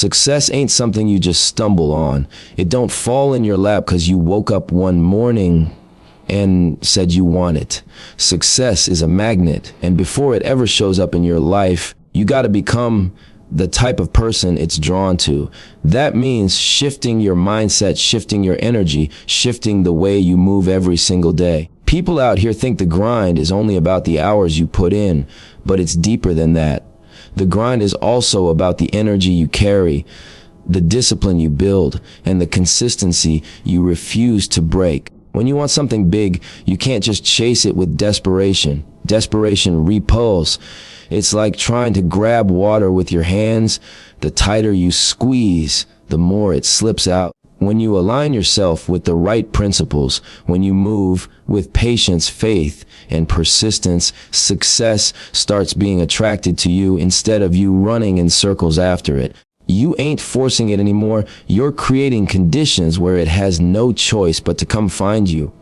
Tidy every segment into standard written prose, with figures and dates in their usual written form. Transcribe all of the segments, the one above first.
Success ain't something you just stumble on. It don't fall in your lap because you woke up one morning and said you want it. Success is a magnet, and before it ever shows up in your life, you got to become the type of person it's drawn to. That means shifting your mindset, shifting your energy, shifting the way you move every single day. People out here think the grind is only about the hours you put in, but it's deeper than that. The grind is also about the energy you carry, the discipline you build, and the consistency you refuse to break. When you want something big, you can't just chase it with desperation. Desperation repulses. It's like trying to grab water with your hands. The tighter you squeeze, the more it slips out. When you align yourself with the right principles, when you move with patience, faith, and persistence, success starts being attracted to you instead of you running in circles after it. You ain't forcing it anymore. You're creating conditions where it has no choice but to come find you.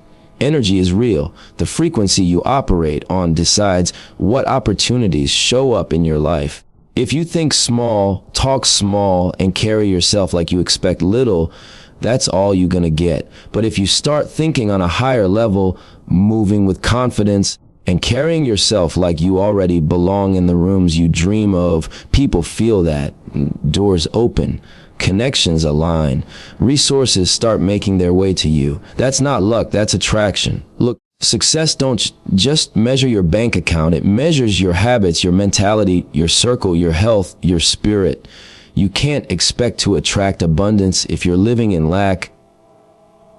Energy is real. The frequency you operate on decides what opportunities show up in your life. If you think small, talk small, and carry yourself like you expect little, that's all you're gonna get. But if you start thinking on a higher level, moving with confidence, and carrying yourself like you already belong in the rooms you dream of, people feel that. Doors open. Connections align. Resources start making their way to you. That's not luck, that's attraction. Look, success don't just measure your bank account. It measures your habits, your mentality, your circle, your health, your spirit. You can't expect to attract abundance if you're living in lack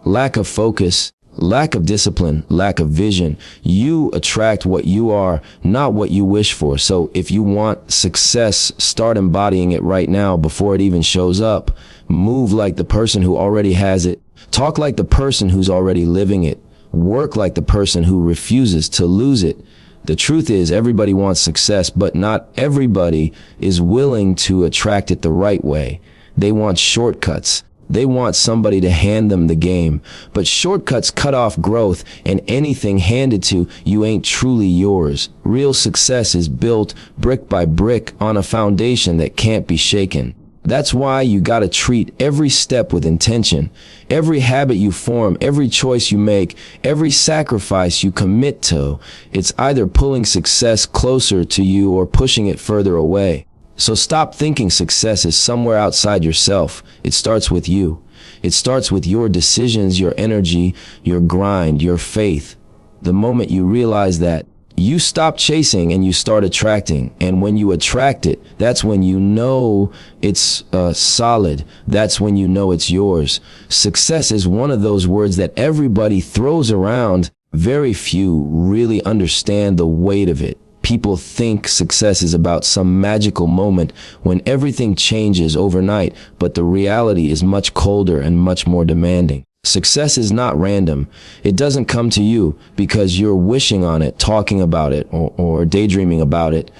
of focus, lack of discipline, lack of vision. You attract what you are, not what you wish for. So if you want success, start embodying it right now before it even shows up. Move like the person who already has it. Talk like the person who's already living it. Work like the person who refuses to lose it. The truth is, everybody wants success, but not everybody is willing to attract it the right way. They want shortcuts. They want somebody to hand them the game. But shortcuts cut off growth, and anything handed to you ain't truly yours. Real success is built brick by brick on a foundation that can't be shaken. That's why you gotta treat every step with intention. Every habit you form, every choice you make, every sacrifice you commit to, it's either pulling success closer to you or pushing it further away. So stop thinking success is somewhere outside yourself. It starts with you. It starts with your decisions, your energy, your grind, your faith. The moment you realize that, you stop chasing and you start attracting. And when you attract it, that's when you know it's solid. That's when you know it's yours. Success is one of those words that everybody throws around. Very few really understand the weight of it. People think success is about some magical moment when everything changes overnight, but the reality is much colder and much more demanding. Success is not random. It doesn't come to you because you're wishing on it, talking about it, or daydreaming about it.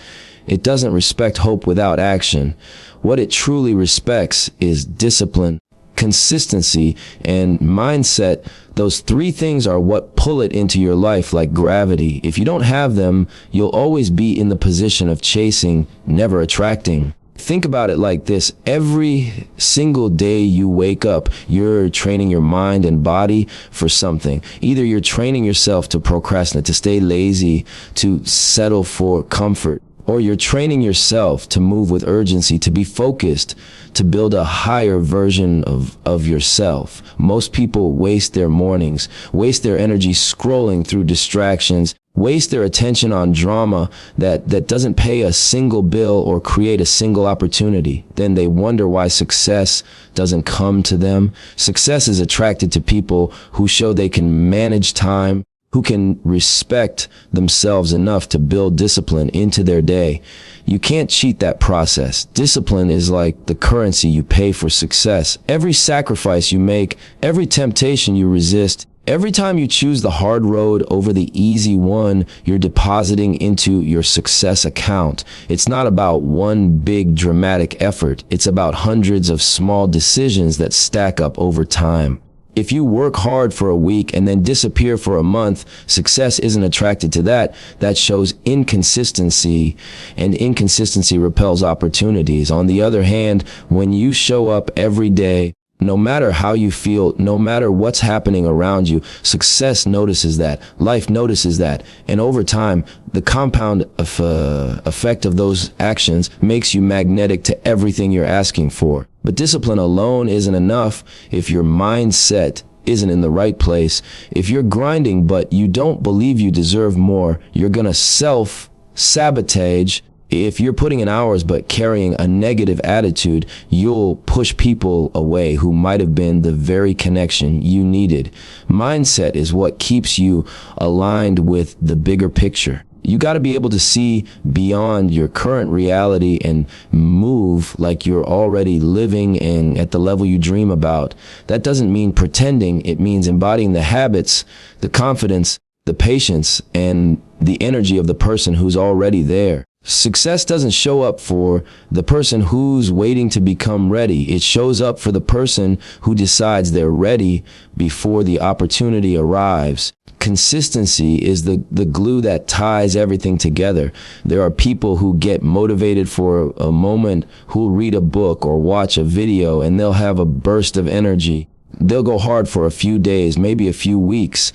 It doesn't respect hope without action. What it truly respects is discipline, consistency, and mindset. Those three things are what pull it into your life like gravity. If you don't have them, you'll always be in the position of chasing, never attracting. Think about it like this. Every single day you wake up, you're training your mind and body for something. Either you're training yourself to procrastinate, to stay lazy, to settle for comfort, or you're training yourself to move with urgency, to be focused, to build a higher version of yourself. Most people waste their mornings, waste their energy scrolling through distractions, waste their attention on drama that doesn't pay a single bill or create a single opportunity. Then they wonder why success doesn't come to them. Success is attracted to people who show they can manage time, who can respect themselves enough to build discipline into their day. You can't cheat that process. Discipline is like the currency you pay for success. Every sacrifice you make, every temptation you resist, every time you choose the hard road over the easy one, you're depositing into your success account. It's not about one big dramatic effort. It's about hundreds of small decisions that stack up over time. If you work hard for a week and then disappear for a month, success isn't attracted to that. That shows inconsistency, and inconsistency repels opportunities. On the other hand, when you show up every day, no matter how you feel, no matter what's happening around you, success notices that, life notices that, and over time, the compound effect of those actions makes you magnetic to everything you're asking for. But discipline alone isn't enough if your mindset isn't in the right place. If you're grinding but you don't believe you deserve more, you're gonna self-sabotage. If you're putting in hours but carrying a negative attitude, you'll push people away who might have been the very connection you needed. Mindset is what keeps you aligned with the bigger picture. You got to be able to see beyond your current reality and move like you're already living and at the level you dream about. That doesn't mean pretending. It means embodying the habits, the confidence, the patience, and the energy of the person who's already there. Success doesn't show up for the person who's waiting to become ready. It shows up for the person who decides they're ready before the opportunity arrives. Consistency is the glue that ties everything together. There are people who get motivated for a moment, who'll read a book or watch a video, and they'll have a burst of energy. They'll go hard for a few days, maybe a few weeks.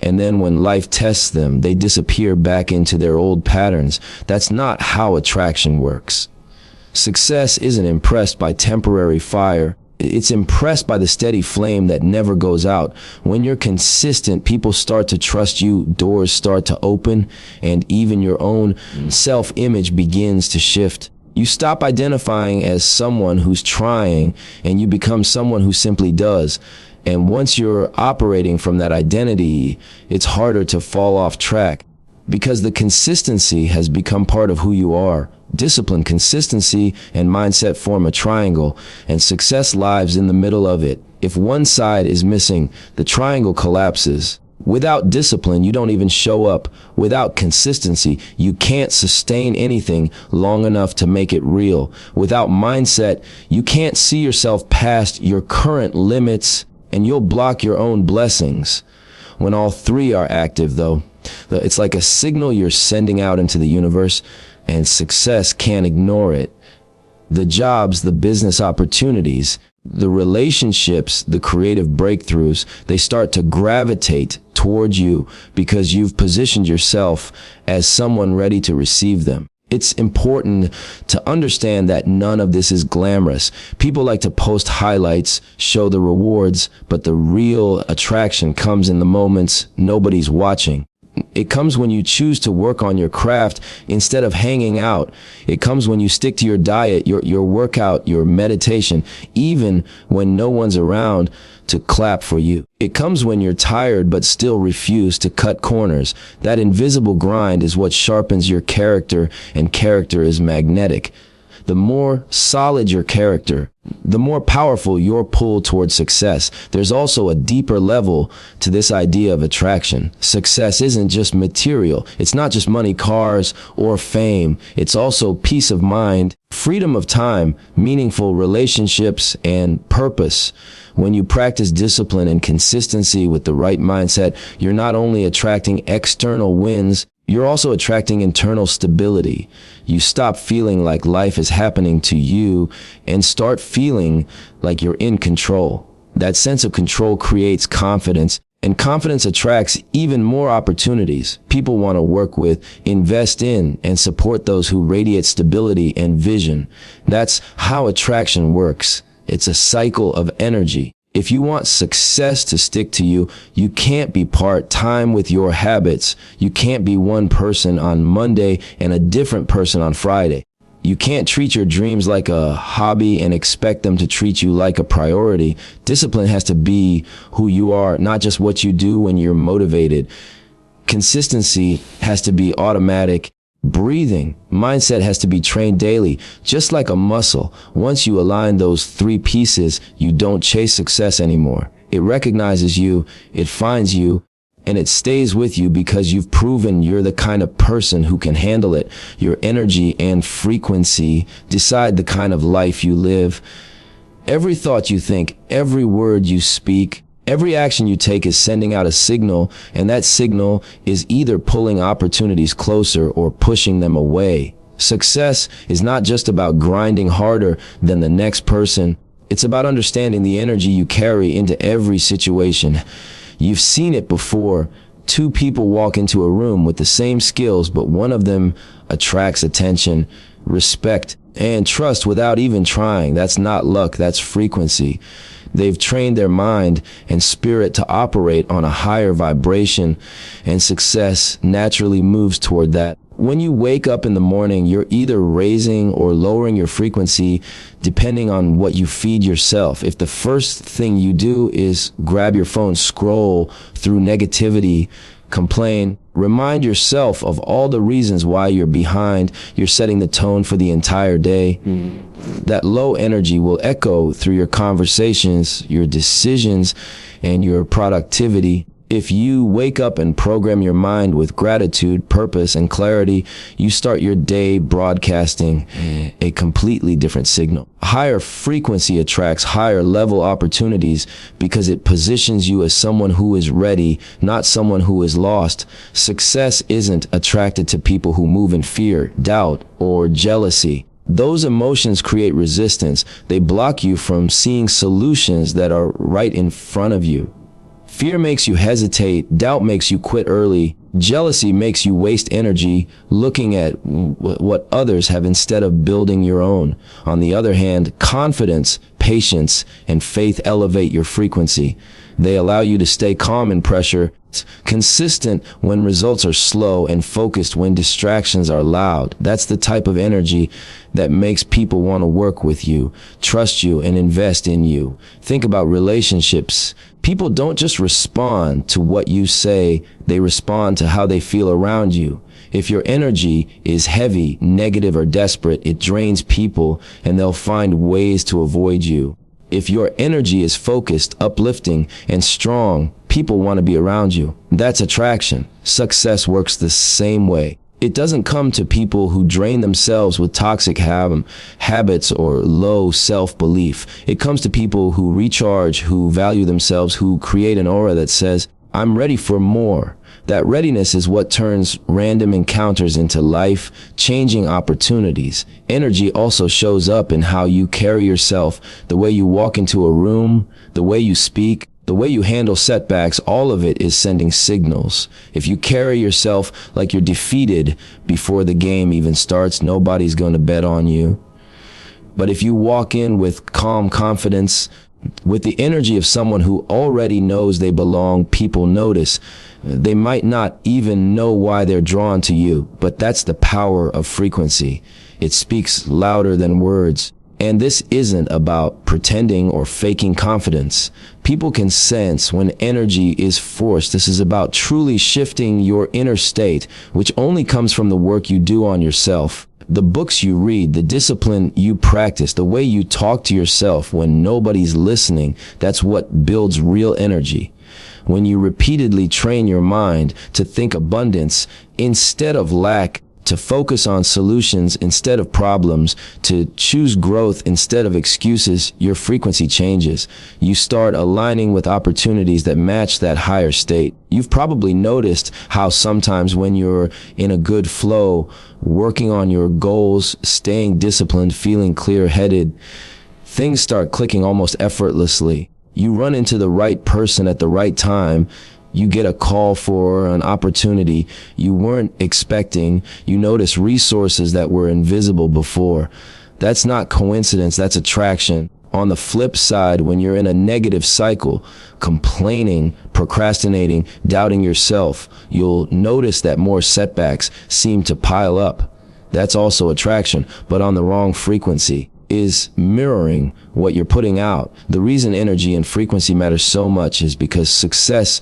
And then when life tests them, they disappear back into their old patterns. That's not how attraction works. Success isn't impressed by temporary fire. It's impressed by the steady flame that never goes out. When you're consistent, people start to trust you, doors start to open, and even your own self-image begins to shift. You stop identifying as someone who's trying, and you become someone who simply does. And once you're operating from that identity, it's harder to fall off track because the consistency has become part of who you are. Discipline, consistency, and mindset form a triangle, and success lives in the middle of it. If one side is missing, the triangle collapses. Without discipline, you don't even show up. Without consistency, you can't sustain anything long enough to make it real. Without mindset, you can't see yourself past your current limits, and you'll block your own blessings. When all three are active, though, it's like a signal you're sending out into the universe, and success can't ignore it. The jobs, the business opportunities, the relationships, the creative breakthroughs, they start to gravitate towards you because you've positioned yourself as someone ready to receive them. It's important to understand that none of this is glamorous. People like to post highlights, show the rewards, but the real attraction comes in the moments nobody's watching. It comes when you choose to work on your craft instead of hanging out. It comes when you stick to your diet, your workout, your meditation, even when no one's around to clap for you. It comes when you're tired but still refuse to cut corners. That invisible grind is what sharpens your character, and character is magnetic. The more solid your character, the more powerful your pull towards success. There's also a deeper level to this idea of attraction. Success isn't just material. It's not just money, cars, or fame. It's also peace of mind, freedom of time, meaningful relationships, and purpose. When you practice discipline and consistency with the right mindset, you're not only attracting external wins, you're also attracting internal stability. You stop feeling like life is happening to you and start feeling like you're in control. That sense of control creates confidence, and confidence attracts even more opportunities. People want to work with, invest in, and support those who radiate stability and vision. That's how attraction works. It's a cycle of energy. If you want success to stick to you, you can't be part-time with your habits. You can't be one person on Monday and a different person on Friday. You can't treat your dreams like a hobby and expect them to treat you like a priority. Discipline has to be who you are, not just what you do when you're motivated. Consistency has to be automatic. Breathing, mindset has to be trained daily, just like a muscle. Once you align those three pieces, you don't chase success anymore. It recognizes you, it finds you, and it stays with you because you've proven you're the kind of person who can handle it. Your energy and frequency decide the kind of life you live. Every thought you think, every word you speak, Every action you take is sending out a signal, and that signal is either pulling opportunities closer or pushing them away. Success is not just about grinding harder than the next person. It's about understanding the energy you carry into every situation. You've seen it before. Two people walk into a room with the same skills, but one of them attracts attention, respect, and trust without even trying. That's not luck, that's frequency. They've trained their mind and spirit to operate on a higher vibration, and success naturally moves toward that. When you wake up in the morning, you're either raising or lowering your frequency depending on what you feed yourself. If the first thing you do is grab your phone, scroll through negativity, complain, remind yourself of all the reasons why you're behind, you're setting the tone for the entire day. That low energy will echo through your conversations, your decisions, and your productivity. If you wake up and program your mind with gratitude, purpose, and clarity, you start your day broadcasting a completely different signal. Higher frequency attracts higher level opportunities because it positions you as someone who is ready, not someone who is lost. Success isn't attracted to people who move in fear, doubt, or jealousy. Those emotions create resistance. They block you from seeing solutions that are right in front of you. Fear makes you hesitate, doubt makes you quit early, jealousy makes you waste energy looking at what others have instead of building your own. On the other hand, confidence, patience, and faith elevate your frequency. They allow you to stay calm in pressure, consistent when results are slow, and focused when distractions are loud. That's the type of energy that makes people want to work with you, trust you, and invest in you. Think about relationships. People don't just respond to what you say, they respond to how they feel around you. If your energy is heavy, negative, or desperate, it drains people and they'll find ways to avoid you. If your energy is focused, uplifting, and strong, people want to be around you. That's attraction. Success works the same way. It doesn't come to people who drain themselves with toxic habits or low self-belief. It comes to people who recharge, who value themselves, who create an aura that says, I'm ready for more. That readiness is what turns random encounters into life-changing opportunities. Energy also shows up in how you carry yourself, the way you walk into a room, the way you speak, the way you handle setbacks. All of it is sending signals. If you carry yourself like you're defeated before the game even starts, nobody's going to bet on you. But if you walk in with calm confidence, with the energy of someone who already knows they belong, people notice. They might not even know why they're drawn to you, but that's the power of frequency. It speaks louder than words. And this isn't about pretending or faking confidence. People can sense when energy is forced. This is about truly shifting your inner state, which only comes from the work you do on yourself. The books you read, the discipline you practice, the way you talk to yourself when nobody's listening, that's what builds real energy. When you repeatedly train your mind to think abundance instead of lack, to focus on solutions instead of problems, to choose growth instead of excuses, your frequency changes. You start aligning with opportunities that match that higher state. You've probably noticed how sometimes when you're in a good flow, working on your goals, staying disciplined, feeling clear-headed, things start clicking almost effortlessly. You run into the right person at the right time. You get a call for an opportunity you weren't expecting. You notice resources that were invisible before. That's not coincidence, that's attraction. On the flip side, when you're in a negative cycle, complaining, procrastinating, doubting yourself, you'll notice that more setbacks seem to pile up. That's also attraction, but on the wrong frequency. Is mirroring what you're putting out. The reason energy and frequency matter so much is because success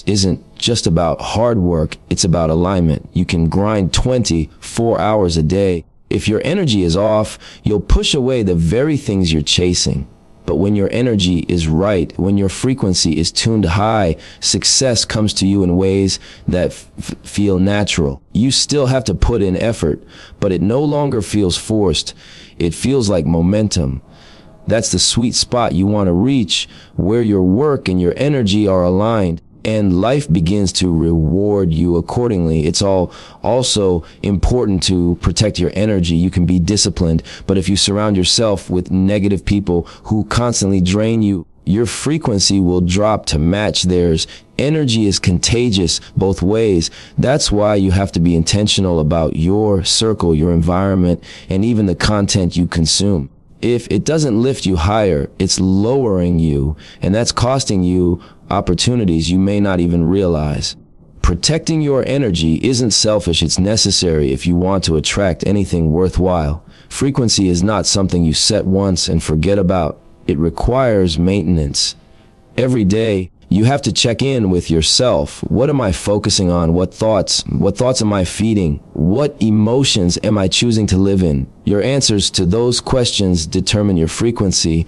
isn't just about hard work, it's about alignment. You can grind 24 hours a day. If your energy is off, you'll push away the very things you're chasing. But when your energy is right, when your frequency is tuned high, success comes to you in ways that feel natural. You still have to put in effort, but it no longer feels forced. It feels like momentum. That's the sweet spot you want to reach, where your work and your energy are aligned, and life begins to reward you accordingly. It's also important to protect your energy. You can be disciplined, but if you surround yourself with negative people who constantly drain you, your frequency will drop to match theirs. Energy is contagious both ways. That's why you have to be intentional about your circle, your environment, and even the content you consume. If it doesn't lift you higher, it's lowering you, and that's costing you opportunities you may not even realize. Protecting your energy isn't selfish, it's necessary if you want to attract anything worthwhile. Frequency is not something you set once and forget about. It requires maintenance. Every day, you have to check in with yourself. What am I focusing on? What thoughts am I feeding? What emotions am I choosing to live in? Your answers to those questions determine your frequency,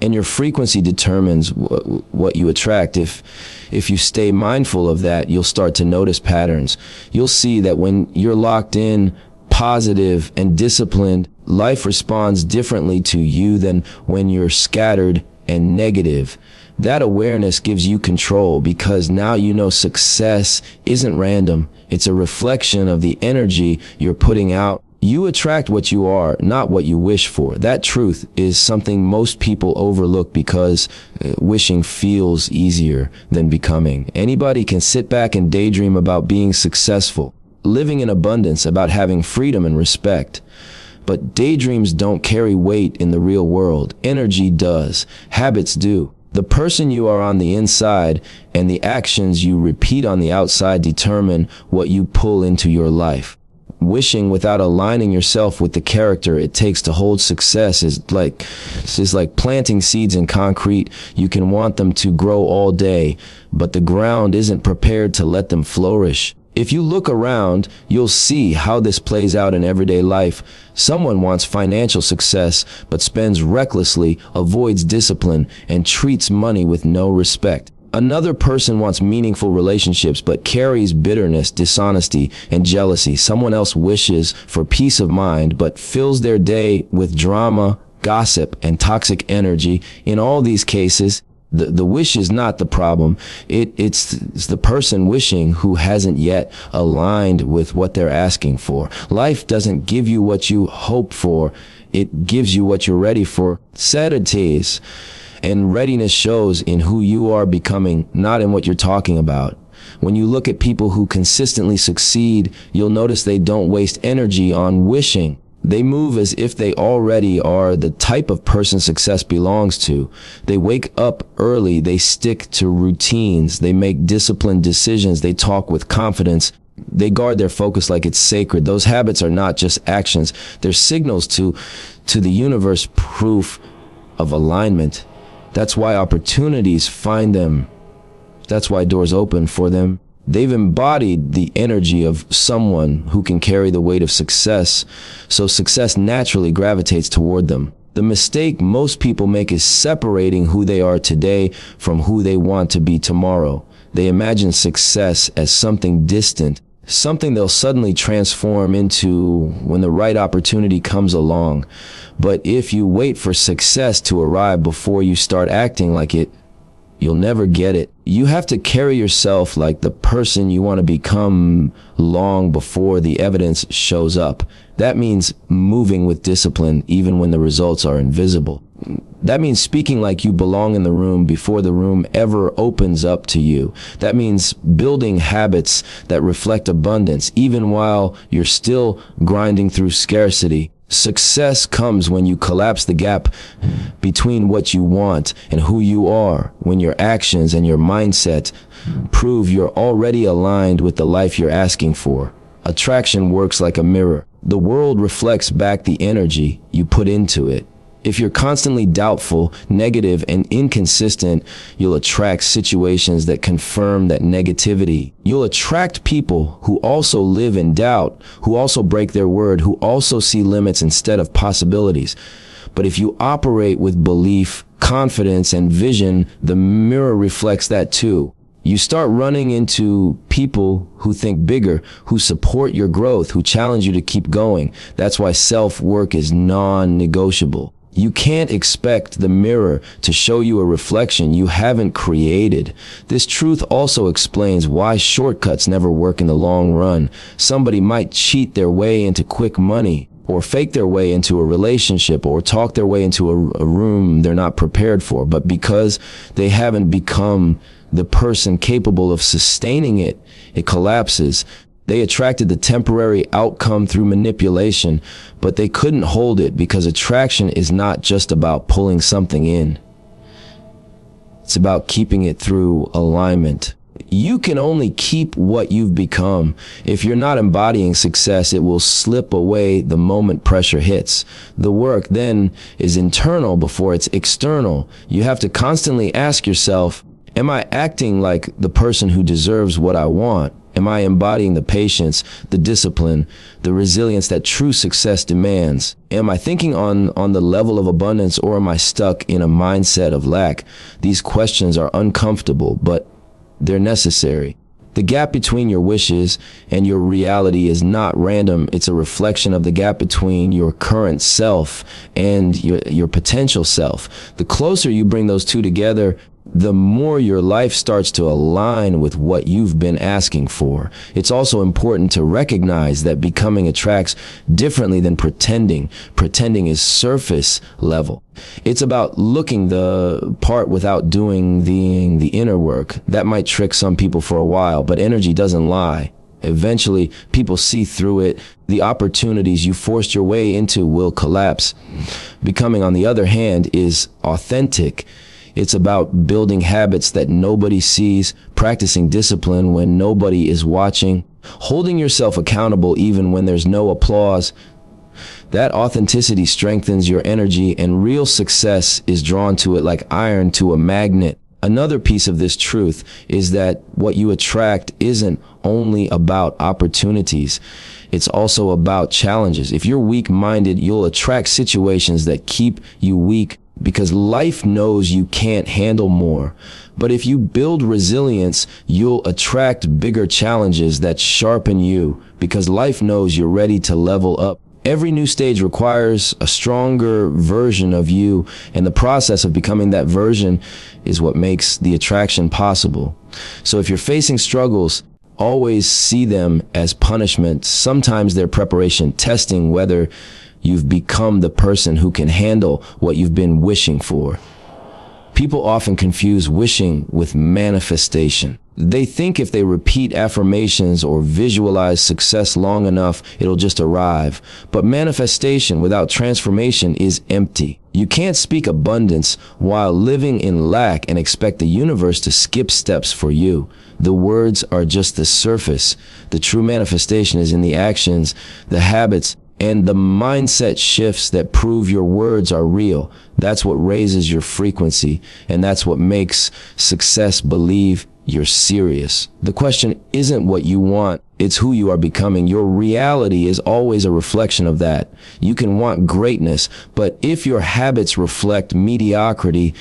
and your frequency determines what you attract. If you stay mindful of that, you'll start to notice patterns. You'll see that when you're locked in, positive, and disciplined, life responds differently to you than when you're scattered and negative. That awareness gives you control, because now you know success isn't random. It's a reflection of the energy you're putting out. You attract what you are, not what you wish for. That truth is something most people overlook because wishing feels easier than becoming. Anybody can sit back and daydream about being successful, living in abundance, about having freedom and respect. But daydreams don't carry weight in the real world. Energy does. Habits do. The person you are on the inside and the actions you repeat on the outside determine what you pull into your life. Wishing without aligning yourself with the character it takes to hold success is like planting seeds in concrete. You can want them to grow all day, but the ground isn't prepared to let them flourish. If you look around, you'll see how this plays out in everyday life. Someone wants financial success, but spends recklessly, avoids discipline, and treats money with no respect. Another person wants meaningful relationships, but carries bitterness, dishonesty, and jealousy. Someone else wishes for peace of mind, but fills their day with drama, gossip, and toxic energy. In all these cases, the wish is not the problem. It's the person wishing who hasn't yet aligned with what they're asking for. Life doesn't give you what you hope for. It gives you what you're ready for. Sedatives and readiness shows in who you are becoming, not in what you're talking about. When you look at people who consistently succeed, you'll notice they don't waste energy on wishing. They move as if they already are the type of person success belongs to. They wake up early, they stick to routines, they make disciplined decisions, they talk with confidence, they guard their focus like it's sacred. Those habits are not just actions, they're signals to the universe, proof of alignment. That's why opportunities find them. That's why doors open for them. They've embodied the energy of someone who can carry the weight of success, so success naturally gravitates toward them. The mistake most people make is separating who they are today from who they want to be tomorrow. They imagine success as something distant, something they'll suddenly transform into when the right opportunity comes along. But if you wait for success to arrive before you start acting like it, you'll never get it. You have to carry yourself like the person you want to become long before the evidence shows up. That means moving with discipline even when the results are invisible. That means speaking like you belong in the room before the room ever opens up to you. That means building habits that reflect abundance even while you're still grinding through scarcity. Success comes when you collapse the gap between what you want and who you are, when your actions and your mindset prove you're already aligned with the life you're asking for. Attraction works like a mirror. The world reflects back the energy you put into it. If you're constantly doubtful, negative, and inconsistent, you'll attract situations that confirm that negativity. You'll attract people who also live in doubt, who also break their word, who also see limits instead of possibilities. But if you operate with belief, confidence, and vision, the mirror reflects that too. You start running into people who think bigger, who support your growth, who challenge you to keep going. That's why self-work is non-negotiable. You can't expect the mirror to show you a reflection you haven't created. This truth also explains why shortcuts never work in the long run. Somebody might cheat their way into quick money, or fake their way into a relationship, or talk their way into a room they're not prepared for. But because they haven't become the person capable of sustaining it, it collapses. They attracted the temporary outcome through manipulation, but they couldn't hold it because attraction is not just about pulling something in. It's about keeping it through alignment. You can only keep what you've become. If you're not embodying success, it will slip away the moment pressure hits. The work then is internal before it's external. You have to constantly ask yourself, am I acting like the person who deserves what I want? Am I embodying the patience, the discipline, the resilience that true success demands? Am I thinking on the level of abundance, or am I stuck in a mindset of lack? These questions are uncomfortable, but they're necessary. The gap between your wishes and your reality is not random. It's a reflection of the gap between your current self and your potential self. The closer you bring those two together, the more your life starts to align with what you've been asking for. It's also important to recognize that becoming attracts differently than pretending. Pretending is surface level. It's about looking the part without doing the inner work. That might trick some people for a while, but energy doesn't lie. Eventually, people see through it. The opportunities you forced your way into will collapse. Becoming, on the other hand, is authentic. It's about building habits that nobody sees, practicing discipline when nobody is watching, holding yourself accountable even when there's no applause. That authenticity strengthens your energy, and real success is drawn to it like iron to a magnet. Another piece of this truth is that what you attract isn't only about opportunities. It's also about challenges. If you're weak-minded, you'll attract situations that keep you weak, because life knows you can't handle more. But if you build resilience, you'll attract bigger challenges that sharpen you, because life knows you're ready to level up. Every new stage requires a stronger version of you, and the process of becoming that version is what makes the attraction possible. So if you're facing struggles, always see them as punishment. Sometimes they're preparation, testing whether you've become the person who can handle what you've been wishing for. People often confuse wishing with manifestation. They think if they repeat affirmations or visualize success long enough, it'll just arrive. But manifestation without transformation is empty. You can't speak abundance while living in lack and expect the universe to skip steps for you. The words are just the surface. The true manifestation is in the actions, the habits, and the mindset shifts that prove your words are real. That's what raises your frequency, and that's what makes success believe you're serious. The question isn't what you want, it's who you are becoming. Your reality is always a reflection of that. You can want greatness, but if your habits reflect mediocrity,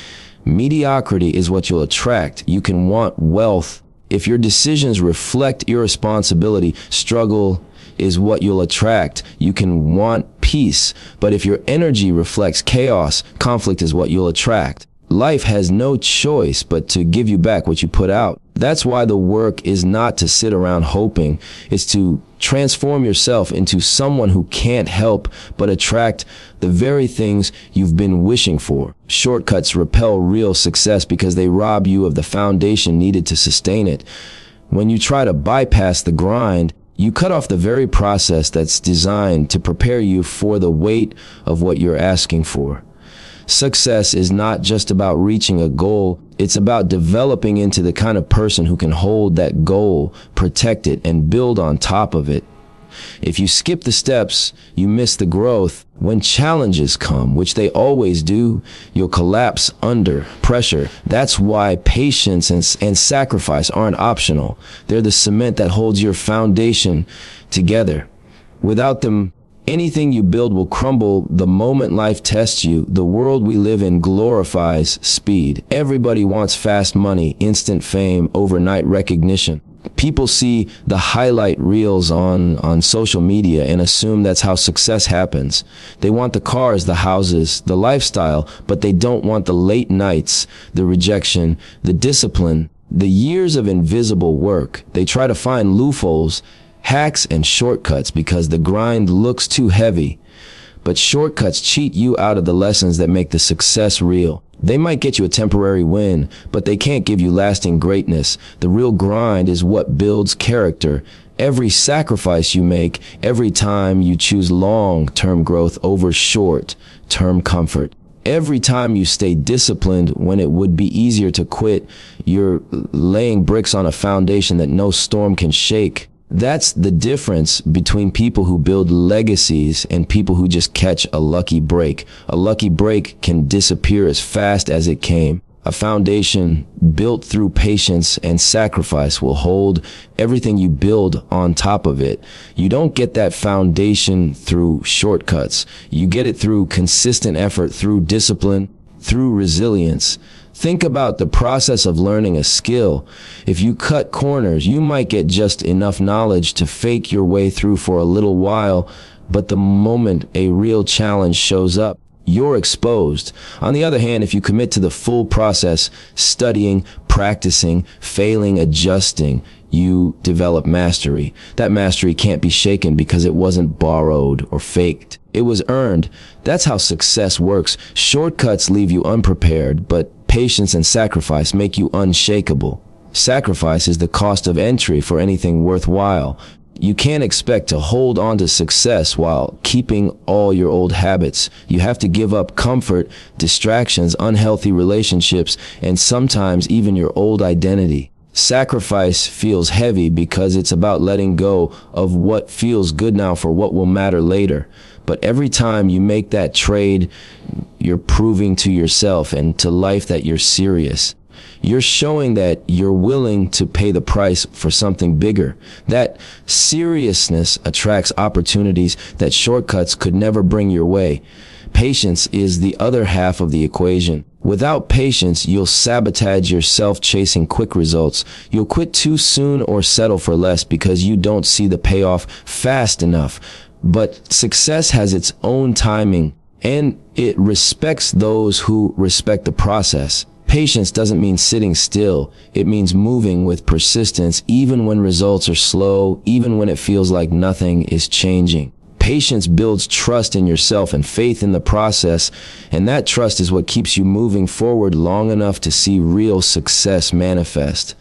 mediocrity is what you'll attract. You can want wealth. If your decisions reflect irresponsibility, struggle is what you'll attract. You can want peace, but if your energy reflects chaos, conflict is what you'll attract. Life has no choice but to give you back what you put out. That's why the work is not to sit around hoping. It's to transform yourself into someone who can't help but attract the very things you've been wishing for. Shortcuts repel real success because they rob you of the foundation needed to sustain it. When you try to bypass the grind, you cut off the very process that's designed to prepare you for the weight of what you're asking for. Success is not just about reaching a goal, it's about developing into the kind of person who can hold that goal, protect it, and build on top of it. If you skip the steps, you miss the growth. When challenges come, which they always do, you'll collapse under pressure. That's why patience and sacrifice aren't optional. They're the cement that holds your foundation together. Without them, anything you build will crumble the moment life tests you. The world we live in glorifies speed. Everybody wants fast money, instant fame, overnight recognition. People see the highlight reels on social media and assume that's how success happens. They want the cars, the houses, the lifestyle, but they don't want the late nights, the rejection, the discipline, the years of invisible work. They try to find loopholes, hacks, and shortcuts because the grind looks too heavy. But shortcuts cheat you out of the lessons that make the success real. They might get you a temporary win, but they can't give you lasting greatness. The real grind is what builds character. Every sacrifice you make, every time you choose long-term growth over short-term comfort, every time you stay disciplined when it would be easier to quit, you're laying bricks on a foundation that no storm can shake. That's the difference between people who build legacies and people who just catch a lucky break. A lucky break can disappear as fast as it came. A foundation built through patience and sacrifice will hold everything you build on top of it. You don't get that foundation through shortcuts. You get it through consistent effort, through discipline, through resilience. Think about the process of learning a skill. If you cut corners, you might get just enough knowledge to fake your way through for a little while, but the moment a real challenge shows up, you're exposed. On the other hand, if you commit to the full process, studying, practicing, failing, adjusting, you develop mastery. That mastery can't be shaken because it wasn't borrowed or faked. It was earned. That's how success works. Shortcuts leave you unprepared, but patience and sacrifice make you unshakable. Sacrifice is the cost of entry for anything worthwhile. You can't expect to hold on to success while keeping all your old habits. You have to give up comfort, distractions, unhealthy relationships, and sometimes even your old identity. Sacrifice feels heavy because it's about letting go of what feels good now for what will matter later. But every time you make that trade, you're proving to yourself and to life that you're serious. You're showing that you're willing to pay the price for something bigger. That seriousness attracts opportunities that shortcuts could never bring your way. Patience is the other half of the equation. Without patience, you'll sabotage yourself chasing quick results. You'll quit too soon or settle for less because you don't see the payoff fast enough. But success has its own timing, and it respects those who respect the process. Patience doesn't mean sitting still. It means moving with persistence, even when results are slow, even when it feels like nothing is changing. Patience builds trust in yourself and faith in the process, and that trust is what keeps you moving forward long enough to see real success manifest.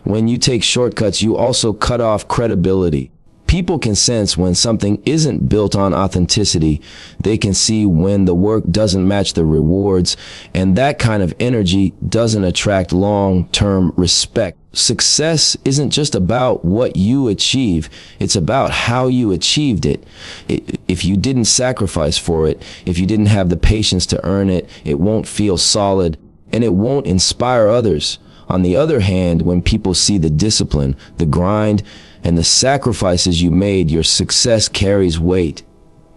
When you take shortcuts, you also cut off credibility. People can sense when something isn't built on authenticity. They can see when the work doesn't match the rewards, and that kind of energy doesn't attract long-term respect. Success isn't just about what you achieve, it's about how you achieved it. If you didn't sacrifice for it, if you didn't have the patience to earn it, it won't feel solid, and it won't inspire others. On the other hand, when people see the discipline, the grind, and the sacrifices you made, your success carries weight.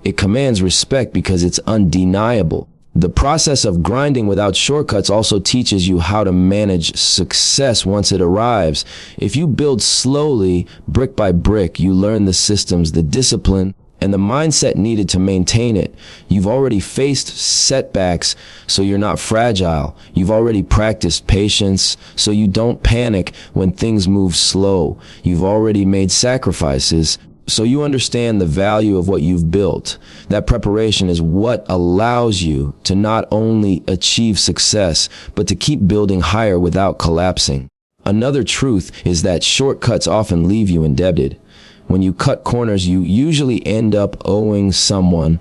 It commands respect because it's undeniable. The process of grinding without shortcuts also teaches you how to manage success once it arrives. If you build slowly, brick by brick, you learn the systems, the discipline, and the mindset needed to maintain it. You've already faced setbacks, so you're not fragile. You've already practiced patience, so you don't panic when things move slow. You've already made sacrifices, so you understand the value of what you've built. That preparation is what allows you to not only achieve success, but to keep building higher without collapsing. Another truth is that shortcuts often leave you indebted. When you cut corners, you usually end up owing someone,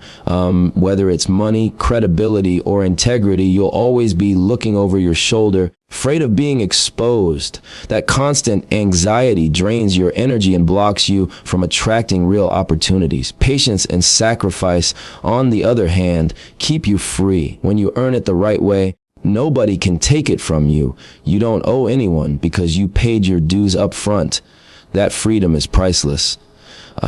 whether it's money, credibility, or integrity. You'll always be looking over your shoulder, afraid of being exposed. That constant anxiety drains your energy and blocks you from attracting real opportunities. Patience and sacrifice, on the other hand, keep you free. When you earn it the right way, nobody can take it from you. You don't owe anyone because you paid your dues up front. That freedom is priceless.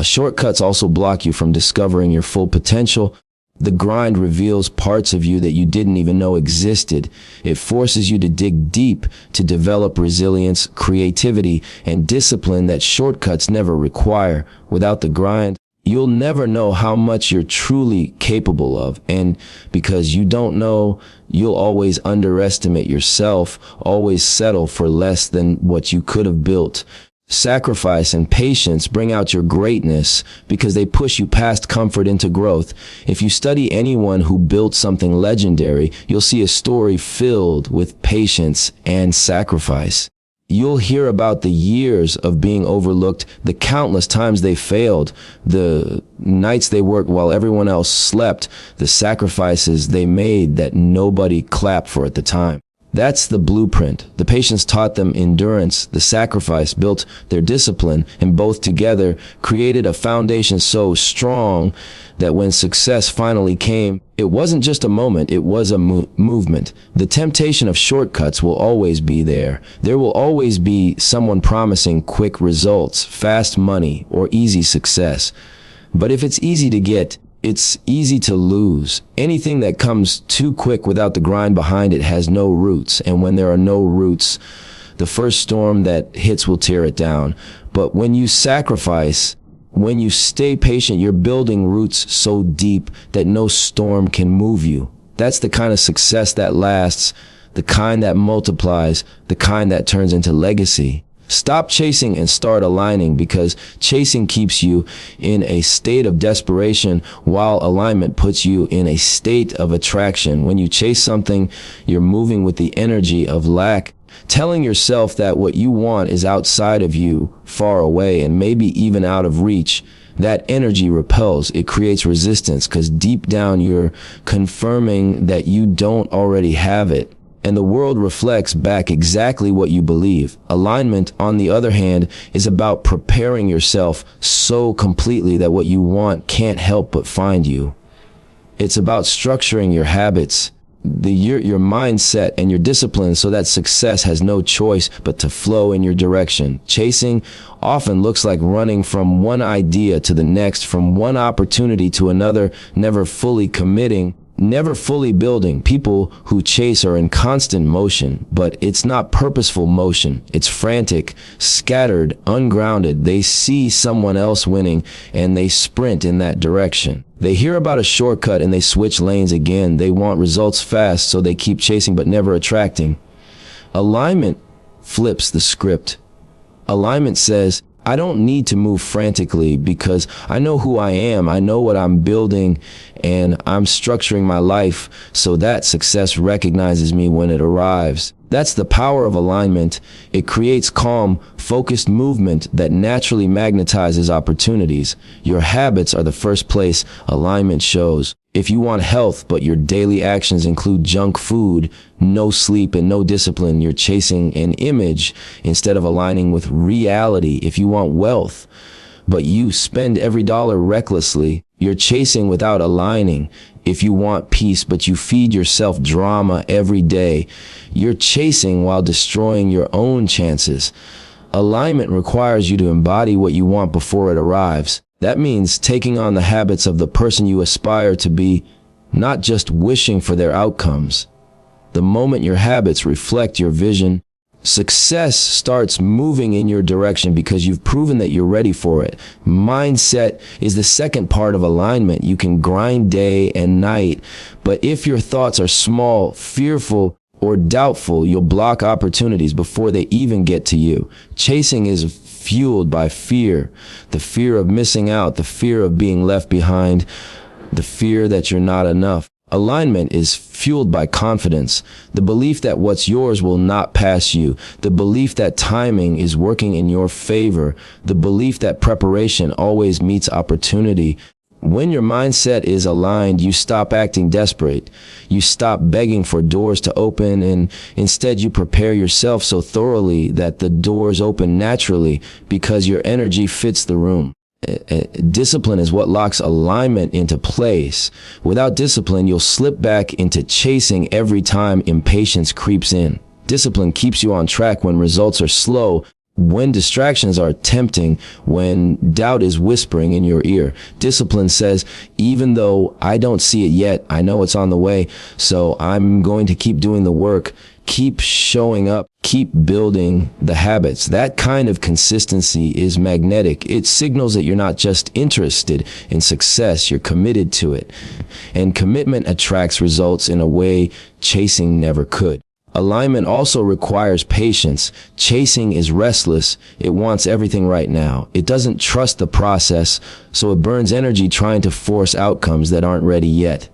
Shortcuts also block you from discovering your full potential. The grind reveals parts of you that you didn't even know existed. It forces you to dig deep, to develop resilience, creativity, and discipline that shortcuts never require. Without the grind, you'll never know how much you're truly capable of. And because you don't know, you'll always underestimate yourself, always settle for less than what you could have built. Sacrifice and patience bring out your greatness because they push you past comfort into growth. If you study anyone who built something legendary, you'll see a story filled with patience and sacrifice. You'll hear about the years of being overlooked, the countless times they failed, the nights they worked while everyone else slept, the sacrifices they made that nobody clapped for at the time. That's the blueprint. The patience taught them endurance. The sacrifice built their discipline, and both together created a foundation so strong that when success finally came, it wasn't just a moment, it was a movement. The temptation of shortcuts will always be there. There will always be someone promising quick results, fast money, or easy success. But if it's easy to get, it's easy to lose. Anything that comes too quick without the grind behind it has no roots. And when there are no roots, the first storm that hits will tear it down. But when you sacrifice, when you stay patient, you're building roots so deep that no storm can move you. That's the kind of success that lasts, the kind that multiplies, the kind that turns into legacy. Stop chasing and start aligning, because chasing keeps you in a state of desperation while alignment puts you in a state of attraction. When you chase something, you're moving with the energy of lack, telling yourself that what you want is outside of you, far away, and maybe even out of reach. That energy repels. It creates resistance because deep down you're confirming that you don't already have it. And the world reflects back exactly what you believe. Alignment, on the other hand, is about preparing yourself so completely that what you want can't help but find you. It's about structuring your habits, your mindset, and your discipline so that success has no choice but to flow in your direction. Chasing often looks like running from one idea to the next, from one opportunity to another, never fully committing, never fully building. People who chase are in constant motion, but it's not purposeful motion. It's frantic, scattered, ungrounded. They see someone else winning and they sprint in that direction. They hear about a shortcut and they switch lanes again. They want results fast, so they keep chasing but never attracting. Alignment flips the script. Alignment says, I don't need to move frantically because I know who I am. I know what I'm building, and I'm structuring my life so that success recognizes me when it arrives. That's the power of alignment. It creates calm, focused movement that naturally magnetizes opportunities. Your habits are the first place alignment shows. If you want health, but your daily actions include junk food, no sleep, and no discipline, you're chasing an image instead of aligning with reality. If you want wealth, but you spend every dollar recklessly, you're chasing without aligning. If you want peace, but you feed yourself drama every day, you're chasing while destroying your own chances. Alignment requires you to embody what you want before it arrives. That means taking on the habits of the person you aspire to be, not just wishing for their outcomes. The moment your habits reflect your vision, success starts moving in your direction because you've proven that you're ready for it. Mindset is the second part of alignment. You can grind day and night, but if your thoughts are small, fearful, or doubtful, you'll block opportunities before they even get to you. Chasing is fueled by fear, the fear of missing out, the fear of being left behind, the fear that you're not enough. Alignment is fueled by confidence, the belief that what's yours will not pass you, the belief that timing is working in your favor, the belief that preparation always meets opportunity. When your mindset is aligned, you stop acting desperate. You stop begging for doors to open, and instead you prepare yourself so thoroughly that the doors open naturally because your energy fits the room. Discipline is what locks alignment into place. Without discipline, you'll slip back into chasing every time impatience creeps in. Discipline keeps you on track when results are slow, When distractions are tempting, when doubt is whispering in your ear, discipline says, even though I don't see it yet, I know it's on the way, so I'm going to keep doing the work, keep showing up, keep building the habits. That kind of consistency is magnetic. It signals that you're not just interested in success, you're committed to it. And commitment attracts results in a way chasing never could. Alignment also requires patience. Chasing is restless. It wants everything right now. It doesn't trust the process, so it burns energy trying to force outcomes that aren't ready yet.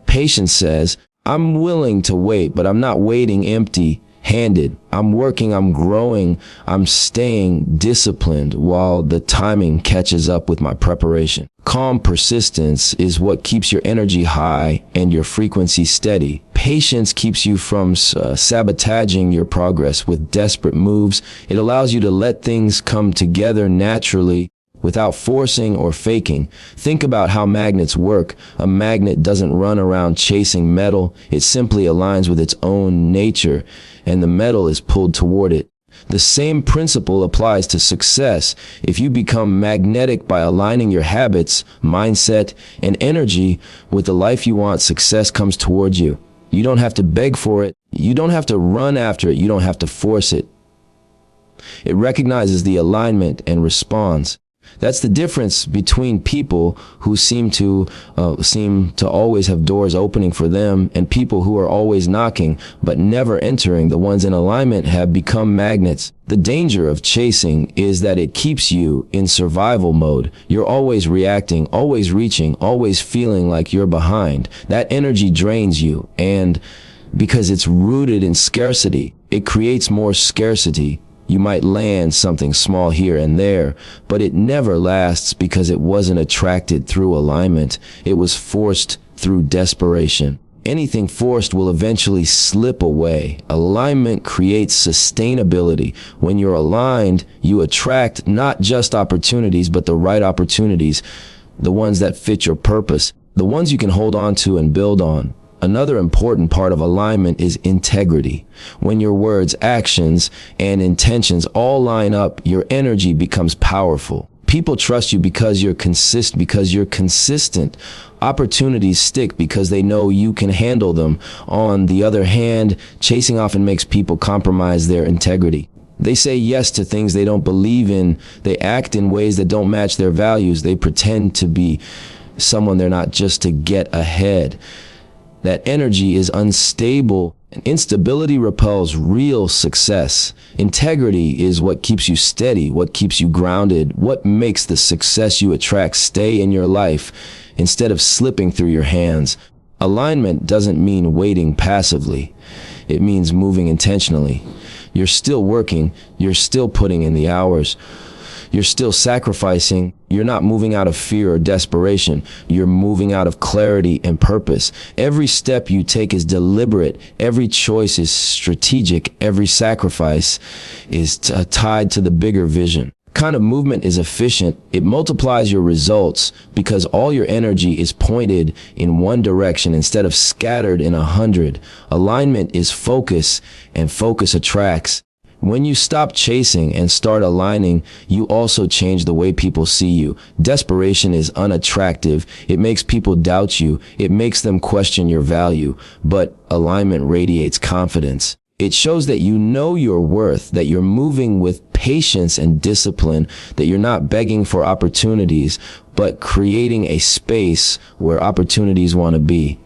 Patience says, I'm willing to wait, but I'm not waiting empty-handed. I'm working, I'm growing, I'm staying disciplined while the timing catches up with my preparation. Calm persistence is what keeps your energy high and your frequency steady. Patience keeps you from sabotaging your progress with desperate moves. It allows you to let things come together naturally without forcing or faking. Think about how magnets work. A magnet doesn't run around chasing metal. It simply aligns with its own nature, and the metal is pulled toward it. The same principle applies to success. If you become magnetic by aligning your habits, mindset, and energy with the life you want, success comes towards you. You don't have to beg for it. You don't have to run after it. You don't have to force it. It recognizes the alignment and responds. That's the difference between people who seem to always have doors opening for them and people who are always knocking but never entering. The ones in alignment have become magnets. The danger of chasing is that it keeps you in survival mode. You're always reacting, always reaching, always feeling like you're behind. That energy drains you, and because it's rooted in scarcity, it creates more scarcity. You might land something small here and there, but it never lasts because it wasn't attracted through alignment. It was forced through desperation. Anything forced will eventually slip away. Alignment creates sustainability. When you're aligned, you attract not just opportunities, but the right opportunities, the ones that fit your purpose, the ones you can hold on to and build on. Another important part of alignment is integrity. When your words, actions, and intentions all line up, your energy becomes powerful. People trust you because you're consistent. Opportunities stick because they know you can handle them. On the other hand, chasing often makes people compromise their integrity. They say yes to things they don't believe in. They act in ways that don't match their values. They pretend to be someone they're not just to get ahead. That energy is unstable, and instability repels real success. Integrity is what keeps you steady, what keeps you grounded, what makes the success you attract stay in your life instead of slipping through your hands. Alignment doesn't mean waiting passively. It means moving intentionally. You're still working, you're still putting in the hours. You're still sacrificing. You're not moving out of fear or desperation. You're moving out of clarity and purpose. Every step you take is deliberate. Every choice is strategic. Every sacrifice is tied to the bigger vision. Kind of movement is efficient. It multiplies your results because all your energy is pointed in one direction instead of scattered in 100. Alignment is focus, and focus attracts. When you stop chasing and start aligning, you also change the way people see you. Desperation is unattractive. It makes people doubt you. It makes them question your value. But alignment radiates confidence. It shows that you know your worth, that you're moving with patience and discipline, that you're not begging for opportunities, but creating a space where opportunities want to be.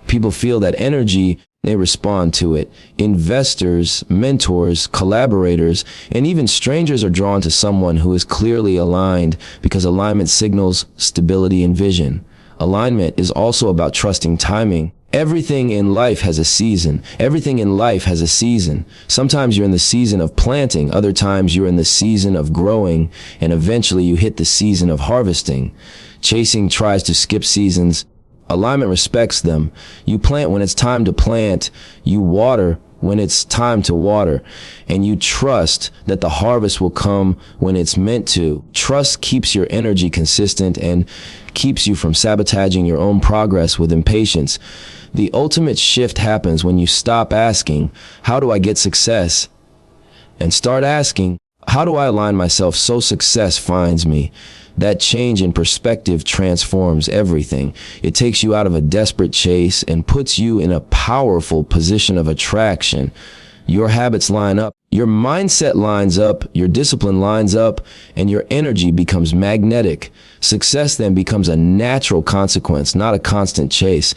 People feel that energy, they respond to it. Investors, mentors, collaborators, and even strangers are drawn to someone who is clearly aligned because alignment signals stability and vision. Alignment is also about trusting timing. Everything in life has a season. Everything in life has a season. Sometimes you're in the season of planting. Other times you're in the season of growing, and eventually you hit the season of harvesting. Chasing tries to skip seasons. Alignment respects them. You plant when it's time to plant. You water when it's time to water. And you trust that the harvest will come when it's meant to. Trust keeps your energy consistent and keeps you from sabotaging your own progress with impatience. The ultimate shift happens when you stop asking, how do I get success? And start asking, How do I align myself so success finds me? That change in perspective transforms everything. It takes you out of a desperate chase and puts you in a powerful position of attraction. Your habits line up, your mindset lines up, your discipline lines up, and your energy becomes magnetic. Success then becomes a natural consequence, not a constant chase.